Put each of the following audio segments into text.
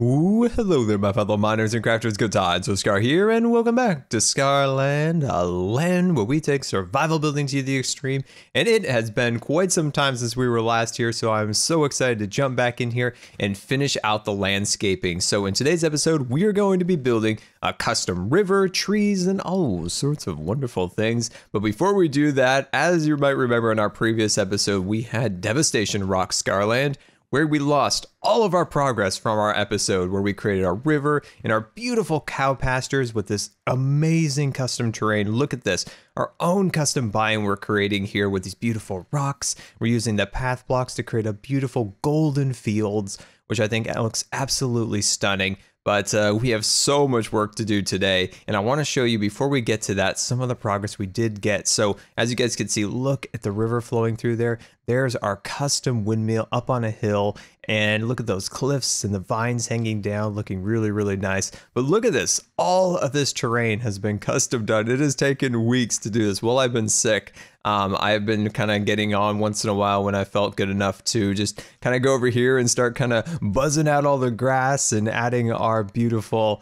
Ooh, hello there, my fellow miners and crafters. GoodTimesWithScar here, and welcome back to Scarland, a land where we take survival building to the extreme. And it has been quite some time since we were last here, so I'm so excited to jump back in here and finish out the landscaping. So in today's episode, we are going to be building a custom river, trees, and all sorts of wonderful things. But before we do that, as you might remember in our previous episode, we had Devastation rock Scarland, where we lost all of our progress from our episode where we created our river and our beautiful cow pastures with this amazing custom terrain. Look at this, our own custom biome we're creating here with these beautiful rocks. We're using the path blocks to create a beautiful golden fields, which I think looks absolutely stunning. But we have so much work to do today, and I want to show you before we get to that some of the progress we did get. So as you guys can see, look at the river flowing through there. There's our custom windmill up on a hill, and look at those cliffs and the vines hanging down, looking really, really nice. But look at this, all of this terrain has been custom done. It has taken weeks to do this. While I've been sick, I have been kind of getting on once in a while when I felt good enough to just kind of go over here and start kind of buzzing out all the grass and adding our beautiful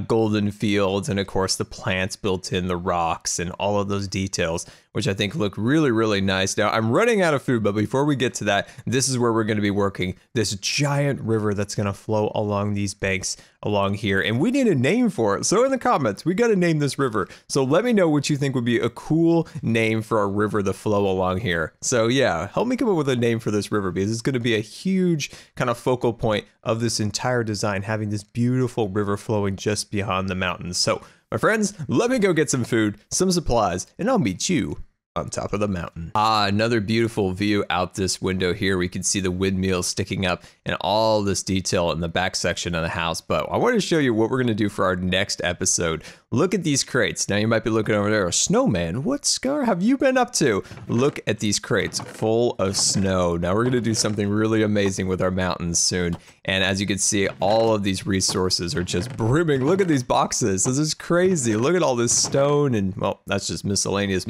golden fields, and of course the plants built in, the rocks and all of those details, which I think look really, really nice. Now I'm running out of food, but before we get to that, this is where we're going to be working this giant river that's going to flow along these banks along here, and we need a name for it. So in the comments, we got to name this river. So let me know what you think would be a cool name for our river to flow along here. So yeah, help me come up with a name for this river, because it's going to be a huge kind of focal point of this entire design, having this beautiful river flowing just beyond the mountains. So my friends, let me go get some food, some supplies, and I'll meet you on top of the mountain. Another beautiful view out this window here. We can see the windmill sticking up and all this detail in the back section of the house. But I want to show you what we're going to do for our next episode. Look at these crates. Now you might be looking over there, a snowman. What, Scar, have you been up to? Look at these crates full of snow. Now we're going to do something really amazing with our mountains soon. And as you can see, all of these resources are just brimming. Look at these boxes. This is crazy. Look at all this stone, and well, that's just miscellaneous.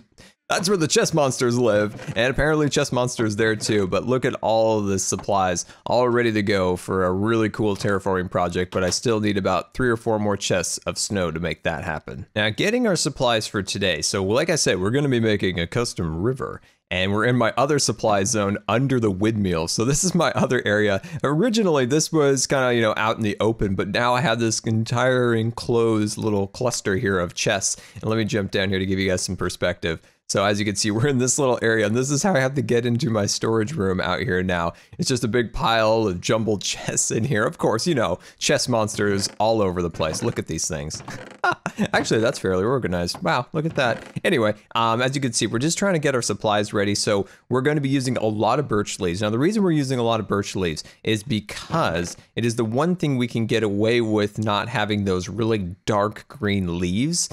That's where the chest monsters live, and apparently chest monsters there too. But look at all of the supplies all ready to go for a really cool terraforming project, but I still need about 3 or 4 more chests of snow to make that happen. Now, getting our supplies for today. So like I said, we're going to be making a custom river, and we're in my other supply zone under the windmill. So this is my other area. Originally, this was kind of, out in the open, but now I have this entire enclosed little cluster here of chests. And let me jump down here to give you guys some perspective. So as you can see, we're in this little area, and this is how I have to get into my storage room out here now. It's just a big pile of jumbled chests in here. Of course, chest monsters all over the place. Look at these things. Actually, that's fairly organized. Wow, look at that. Anyway, as you can see, we're just trying to get our supplies ready. So we're going to be using a lot of birch leaves. Now, the reason we're using a lot of birch leaves is because it is the one thing we can get away with not having those really dark green leaves.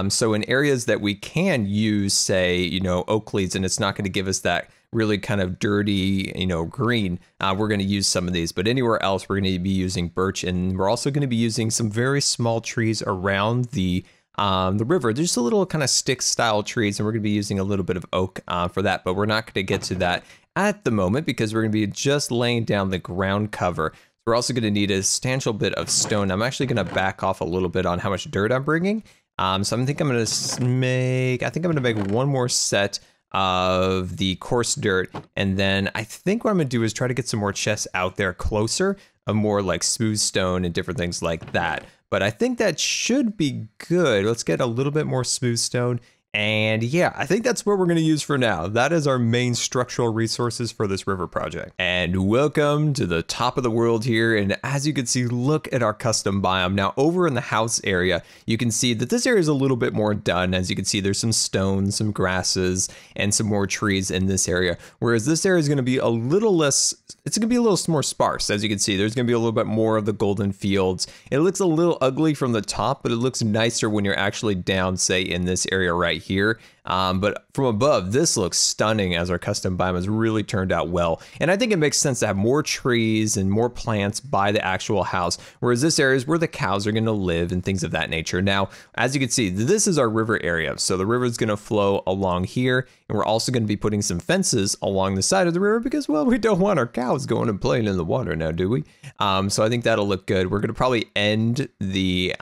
So in areas that we can use, say, oak leaves, and it's not going to give us that really kind of dirty, green, we're going to use some of these. But anywhere else, we're going to be using birch, and we're also going to be using some very small trees around the river. There's a little kind of stick style trees, and we're going to be using a little bit of oak for that, but we're not going to get to that at the moment because we're going to be just laying down the ground cover. We're also going to need a substantial bit of stone. I'm actually going to back off a little bit on how much dirt I'm bringing. So I think I'm going to make one more set of the coarse dirt, and then I think what I'm going to do is try to get some more chests out there closer, of more like smooth stone and different things like that. But I think that should be good. Let's get a little bit more smooth stone. And yeah, I think that's what we're going to use for now. That is our main structural resources for this river project. And welcome to the top of the world here. And as you can see, look at our custom biome. Now over in the house area, you can see that this area is a little bit more done. As you can see, there's some stones, some grasses, and some more trees in this area. Whereas this area is going to be a little less, it's going to be a little more sparse. As you can see, there's going to be a little bit more of the golden fields. It looks a little ugly from the top, but it looks nicer when you're actually down, say, in this area right right here. But from above, this looks stunning as our custom biome has really turned out well. And I think it makes sense to have more trees and more plants by the actual house, whereas this area is where the cows are going to live and things of that nature. Now, as you can see, this is our river area. So the river is going to flow along here, and we're also going to be putting some fences along the side of the river because, well, we don't want our cows going and playing in the water now, do we? So I think that'll look good. We're going to probably end the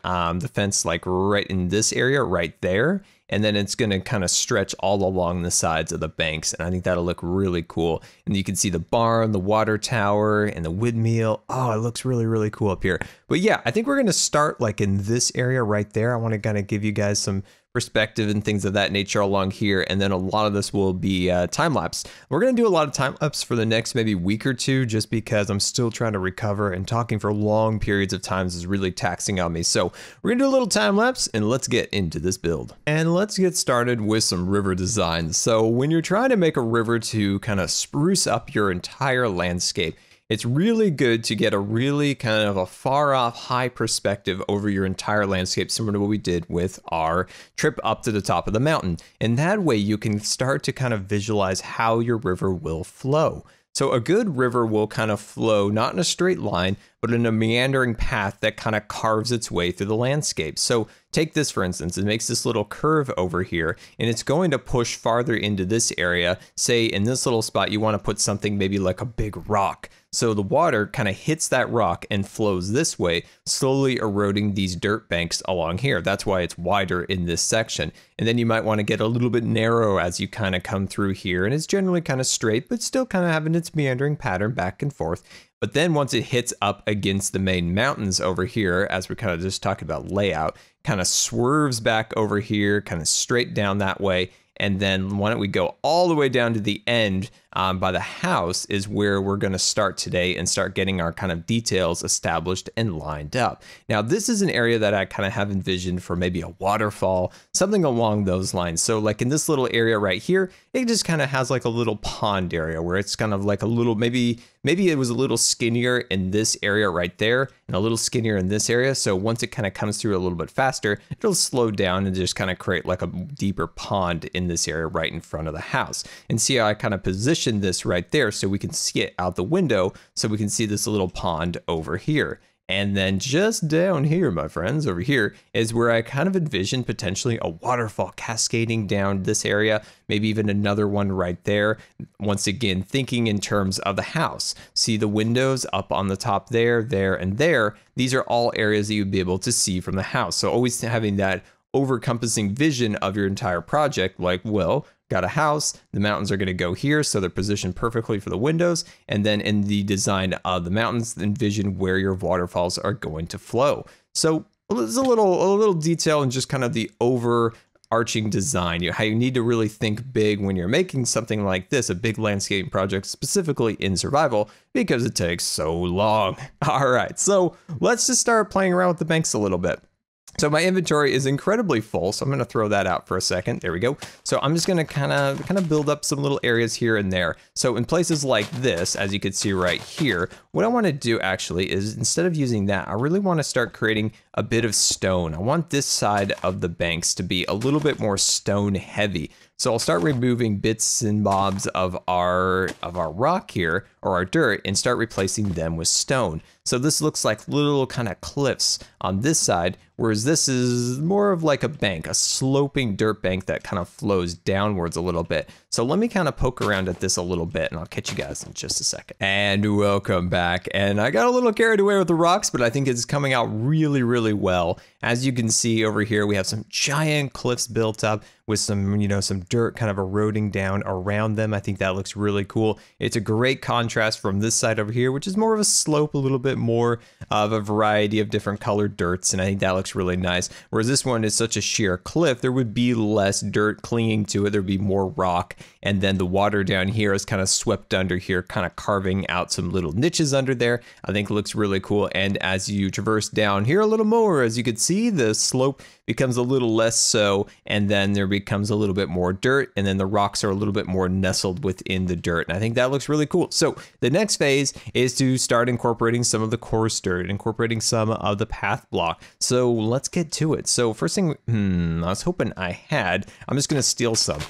fence like right in this area right there. And then it's going to kind of stretch all along the sides of the banks. And I think that'll look really cool. And you can see the barn, the water tower, and the windmill. Oh, it looks really, really cool up here. But yeah, I think we're going to start like in this area right there. I want to kind of give you guys some perspective and things of that nature along here, and then a lot of this will be time lapse. We're going to do a lot of time lapse for the next maybe week or two, just because I'm still trying to recover, and talking for long periods of times is really taxing on me. So we're gonna do a little time lapse, and let's get into this build. And let's get started with some river design. So when you're trying to make a river to kind of spruce up your entire landscape, it's really good to get a really kind of a far off high perspective over your entire landscape, similar to what we did with our trip up to the top of the mountain. And that way you can start to kind of visualize how your river will flow. So a good river will kind of flow not in a straight line, but in a meandering path that kind of carves its way through the landscape. So take this, for instance, it makes this little curve over here, and it's going to push farther into this area. Say in this little spot, you want to put something maybe like a big rock. So the water kind of hits that rock and flows this way, slowly eroding these dirt banks along here. That's why it's wider in this section. And then you might want to get a little bit narrow as you kind of come through here. And it's generally kind of straight, but still kind of having its meandering pattern back and forth. But then once it hits up against the main mountains over here, as we're kind of just talking about layout, kind of swerves back over here, kind of straight down that way. And then why don't we go all the way down to the end by the house is where we're going to start today and start getting our kind of details established and lined up. Now, this is an area that I kind of have envisioned for maybe a waterfall, something along those lines. So like in this little area right here, it just kind of has like a little pond area where it's kind of like a little, maybe it was a little skinnier in this area right there and a little skinnier in this area. So once it kind of comes through a little bit faster, it'll slow down and just kind of create like a deeper pond in this area right in front of the house. And see how I kind of position this right there so we can see it out the window, so we can see this little pond over here. And then just down here, my friends, over here is where I kind of envision potentially a waterfall cascading down this area, maybe even another one right there. Once again, thinking in terms of the house. See the windows up on the top there, and there. These are all areas that you'd be able to see from the house. So always having that over-encompassing vision of your entire project, like, well, got a house, the mountains are going to go here, so they're positioned perfectly for the windows, and then in the design of the mountains, envision where your waterfalls are going to flow. So there's a little detail in just kind of the overarching design, how you need to really think big when you're making something like this, a big landscaping project, specifically in survival, because it takes so long. All right, so let's just start playing around with the banks a little bit. So my inventory is incredibly full, so I'm going to throw that out for a second. There we go. So I'm just going to kind of build up some little areas here and there. So in places like this, as you can see right here, what I want to do actually is, instead of using that, I really want to start creating a bit of stone. I want this side of the banks to be a little bit more stone heavy. So I'll start removing bits and bobs of our rock here, or our dirt, and start replacing them with stone. So this looks like little kind of cliffs on this side, whereas this is more of like a bank, a sloping dirt bank that kind of flows downwards a little bit. So let me kind of poke around at this a little bit, and I'll catch you guys in just a second. And welcome back. And I got a little carried away with the rocks, but I think it's coming out really, really well. As you can see over here, we have some giant cliffs built up with some, some dirt kind of eroding down around them. I think that looks really cool. It's a great contrast from this side over here, which is more of a slope, a little bit more of a variety of different colored dirts, and I think that looks really nice. Whereas this one is such a sheer cliff, there would be less dirt clinging to it, there'd be more rock, and then the water down here is kind of swept under here, kind of carving out some little niches under there. I think it looks really cool. And as you traverse down here a little more, as you can see, the slope becomes a little less so, and then there becomes a little bit more dirt, and then the rocks are a little bit more nestled within the dirt. And I think that looks really cool. So the next phase is to start incorporating some of the coarse dirt, incorporating some of the path block. So let's get to it. So first thing, I was hoping I had, I'm just gonna steal some.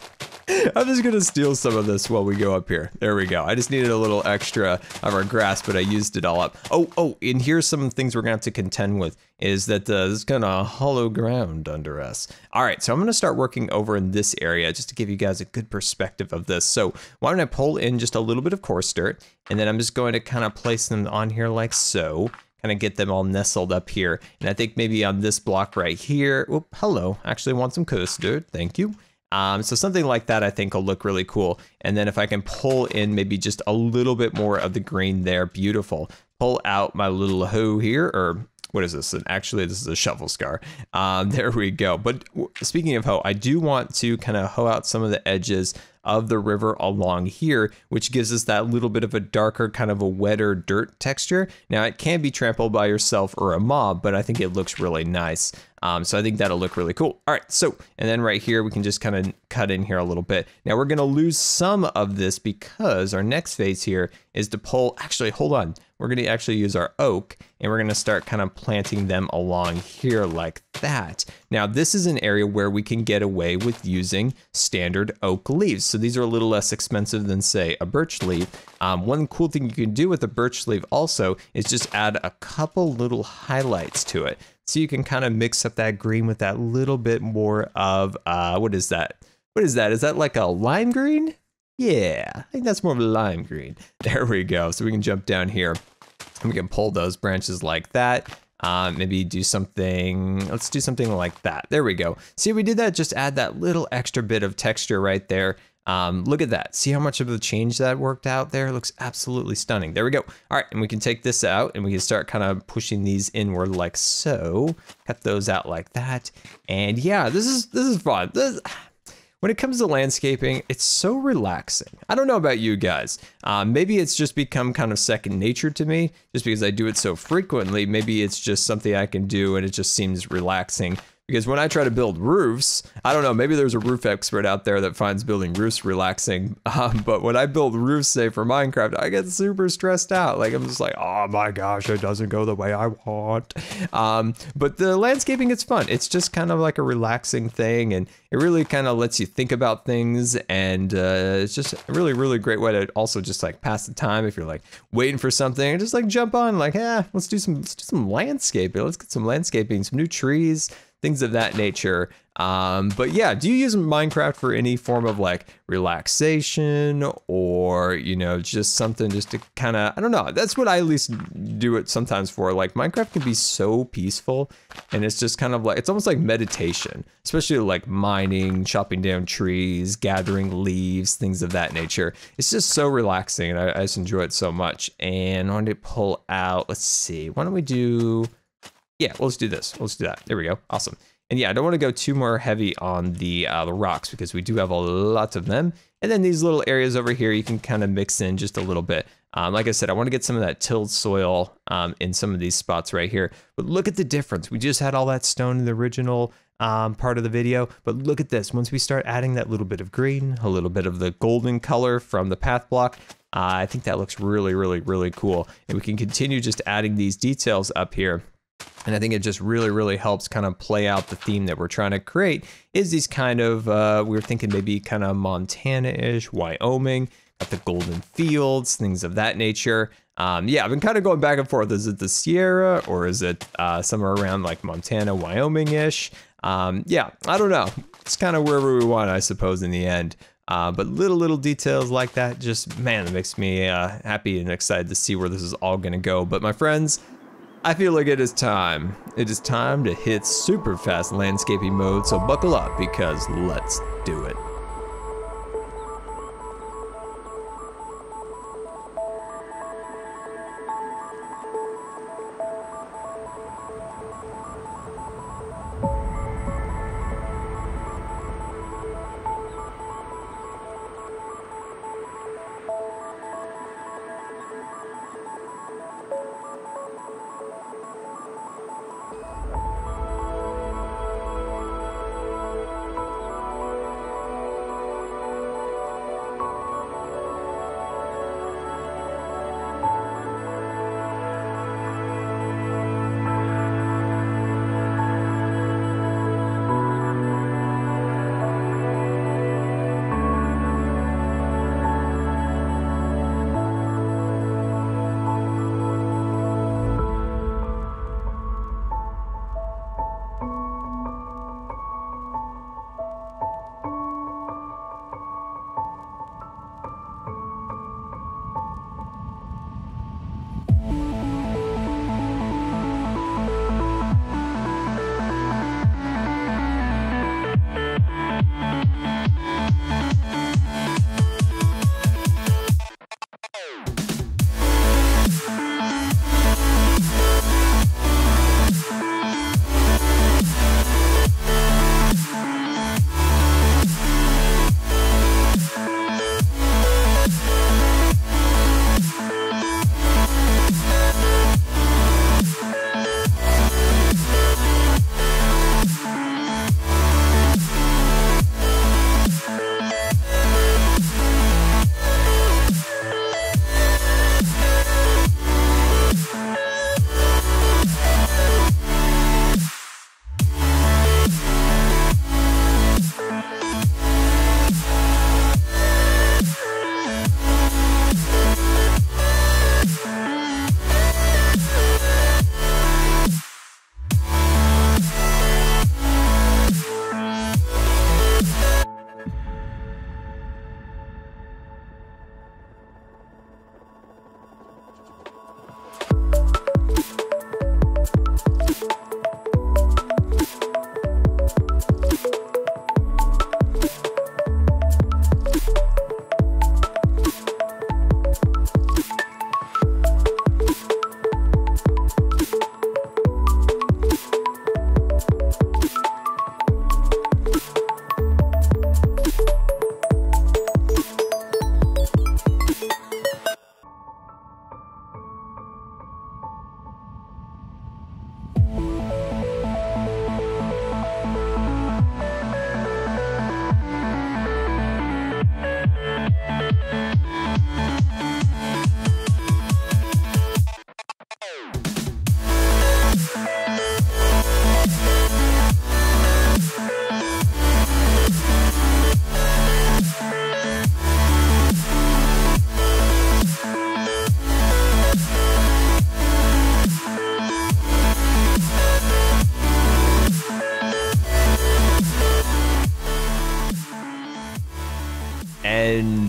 I'm just gonna steal some of this while we go up here. There we go. I just needed a little extra of our grass, but I used it all up. Oh, and here's some things we're gonna have to contend with, is that there's kind of hollow ground under us. All right, so I'm gonna start working over in this area just to give you guys a good perspective of this. So why don't I pull in just a little bit of coarse dirt, and then I'm just going to kind of place them on here like so. Kind of get them all nestled up here. And I think maybe on this block right here, oh, hello, actually want some coarse dirt, thank you. So something like that I think will look really cool. And then if I can pull in maybe just a little bit more of the green there, beautiful. Pull out my little hoe here, or what is this? And actually, this is a shovel, Scar. There we go. But speaking of hoe, I do want to kind of hoe out some of the edges of the river along here, which gives us that little bit of a darker, kind of a wetter dirt texture. Now, it can be trampled by yourself or a mob, but I think it looks really nice. So I think that'll look really cool. All right, so, and then right here, we can just kind of cut in here a little bit. Now, we're gonna lose some of this because our next phase here is to pull, actually, hold on. We're gonna actually use our oak, and we're gonna start kind of planting them along here like that. Now, this is an area where we can get away with using standard oak leaves. So these are a little less expensive than, say, a birch leaf. One cool thing you can do with a birch leaf also is just add a couple little highlights to it. So you can kind of mix up that green with that little bit more of, what is that? What is that? Is that like a lime green? Yeah, I think that's more of a lime green. There we go. So we can jump down here and we can pull those branches like that. Maybe do something, let's do something like that. There we go. See, we did that, just add that little extra bit of texture right there. Look at that. See how much of a change that worked out there? It looks absolutely stunning. There we go. All right, and we can take this out and we can start kind of pushing these inward like so. Cut those out like that. And yeah, this is fun. When it comes to landscaping, it's so relaxing. I don't know about you guys. Maybe it's just become kind of second nature to me, just because I do it so frequently. Maybe it's just something I can do and it just seems relaxing. Because when I try to build roofs, I don't know, maybe there's a roof expert out there that finds building roofs relaxing. But when I build roofs, say for Minecraft, I get super stressed out. Like I'm just like, oh my gosh, it doesn't go the way I want. But the landscaping, it's fun. It's just kind of like a relaxing thing. And it really kind of lets you think about things. And it's just a really, really great way to also just like pass the time. If you're like waiting for something, just like jump on like, let's do some landscaping. Let's get some landscaping, some new trees, things of that nature. But yeah, do you use Minecraft for any form of like relaxation or, you know, just something just to kind of, I don't know. That's what I at least do it sometimes for. Like Minecraft can be so peaceful and it's just kind of like, it's almost like meditation, especially like mining, chopping down trees, gathering leaves, things of that nature. It's just so relaxing and I just enjoy it so much. And I want to pull out, let's see, why don't we do, yeah, well, let's do this. Let's do that. There we go. Awesome. And yeah, I don't want to go too more heavy on the rocks because we do have a lot of them. And then these little areas over here, you can kind of mix in just a little bit. Like I said, I want to get some of that tilled soil in some of these spots right here. But look at the difference. We just had all that stone in the original part of the video. But look at this. Once we start adding that little bit of green, a little bit of the golden color from the path block, I think that looks really, really, really cool. And we can continue just adding these details up here. And I think it just really, really helps kind of play out the theme that we're trying to create is these kind of, we were thinking maybe kind of Montana-ish, Wyoming, got the golden fields, things of that nature. Yeah, I've been kind of going back and forth. Is it the Sierra or is it somewhere around like Montana, Wyoming-ish? Yeah, I don't know. It's kind of wherever we want, I suppose, in the end. But little details like that, just, man, it makes me happy and excited to see where this is all going to go. But my friends, I feel like it is time. It is time to hit super fast landscaping mode, so buckle up because let's do it.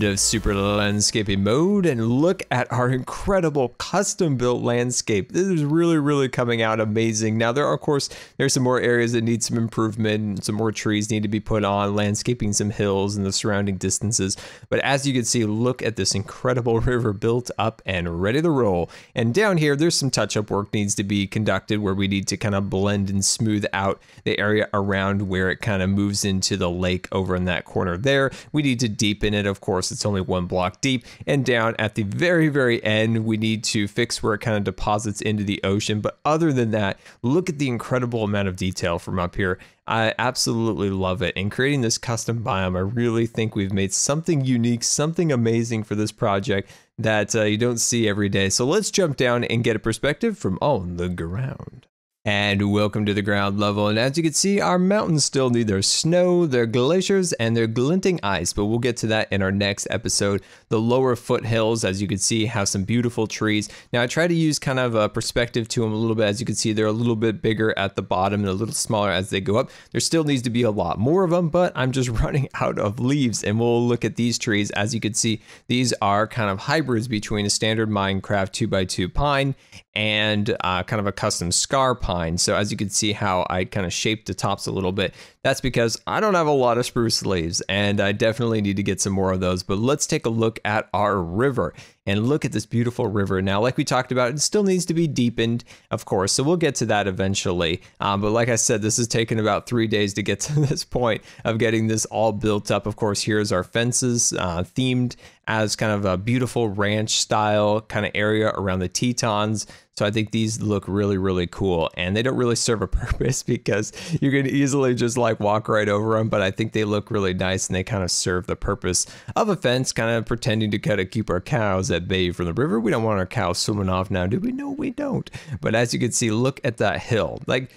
into super landscaping mode and look at our incredible custom built landscape. This is really coming out amazing. Now there are, of course, there's some more areas that need some improvement, some more trees need to be put on, landscaping some hills and the surrounding distances. But as you can see, look at this incredible river built up and ready to roll. And down here, there's some touch-up work needs to be conducted where we need to kind of blend and smooth out the area around where it kind of moves into the lake over in that corner there. We need to deepen it. Of course, it's only 1 block deep, and down at the very end, we need to fix where it kind of deposits into the ocean. But other than that, look at the incredible amount of detail from up here. I absolutely love it. In creating this custom biome, I really think we've made something unique, something amazing for this project that you don't see every day. So let's jump down and get a perspective from on the ground. And welcome to the ground level, and as you can see, our mountains still need their snow, their glaciers, and their glinting ice, but we'll get to that in our next episode. The lower foothills, as you can see, have some beautiful trees. Now I try to use kind of a perspective to them a little bit. As you can see, they're a little bit bigger at the bottom and a little smaller as they go up. There still needs to be a lot more of them, but I'm just running out of leaves. And we'll look at these trees. As you can see, these are kind of hybrids between a standard Minecraft 2x2 pine and kind of a custom scar pine. So as you can see how I kind of shaped the tops a little bit, that's because I don't have a lot of spruce leaves and I definitely need to get some more of those. But let's take a look at our river and look at this beautiful river. Now, like we talked about, it still needs to be deepened, of course, so we'll get to that eventually. But like I said, this has taken about 3 days to get to this point of getting this all built up. Of course, here's our fences themed as kind of a beautiful ranch style kind of area around the Tetons. So I think these look really cool, and they don't really serve a purpose because you can easily just like walk right over them, but I think they look really nice and they kind of serve the purpose of a fence, kind of pretending to kind of keep our cows at bay from the river. We don't want our cows swimming off now, do we? No, we don't. But as you can see, look at that hill. Like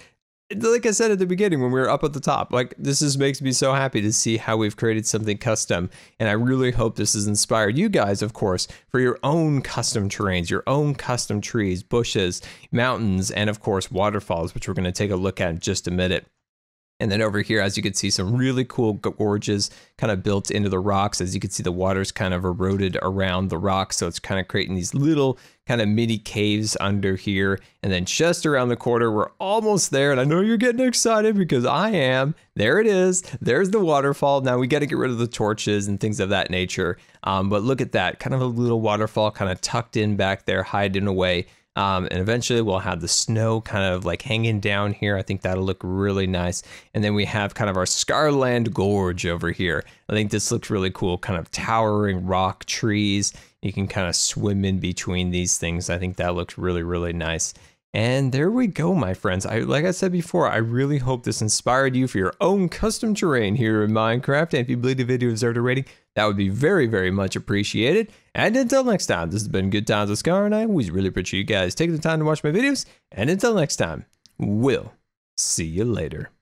I said at the beginning when we were up at the top, like this just makes me so happy to see how we've created something custom. And I really hope this has inspired you guys, of course, for your own custom terrains, your own custom trees, bushes, mountains, and of course, waterfalls, which we're going to take a look at in just a minute. And then over here, as you can see, some really cool gorges kind of built into the rocks. As you can see, the water's kind of eroded around the rocks. So it's kind of creating these little kind of mini caves under here. And then just around the corner, we're almost there. And I know you're getting excited because I am. There it is. There's the waterfall. Now we got to get rid of the torches and things of that nature. But look at that, kind of a little waterfall kind of tucked in back there, hiding away. And eventually we'll have the snow kind of like hanging down here. I think that'll look really nice. And then we have kind of our Scarland Gorge over here. I think this looks really cool, kind of towering rock trees. You can kind of swim in between these things. I think that looks really nice. And there we go, my friends. Like I said before, I really hope this inspired you for your own custom terrain here in Minecraft. And if you believe the video deserved a rating, that would be very much appreciated. And until next time, this has been Good Times with Scar, and I always really appreciate you guys taking the time to watch my videos. And until next time, we'll see you later.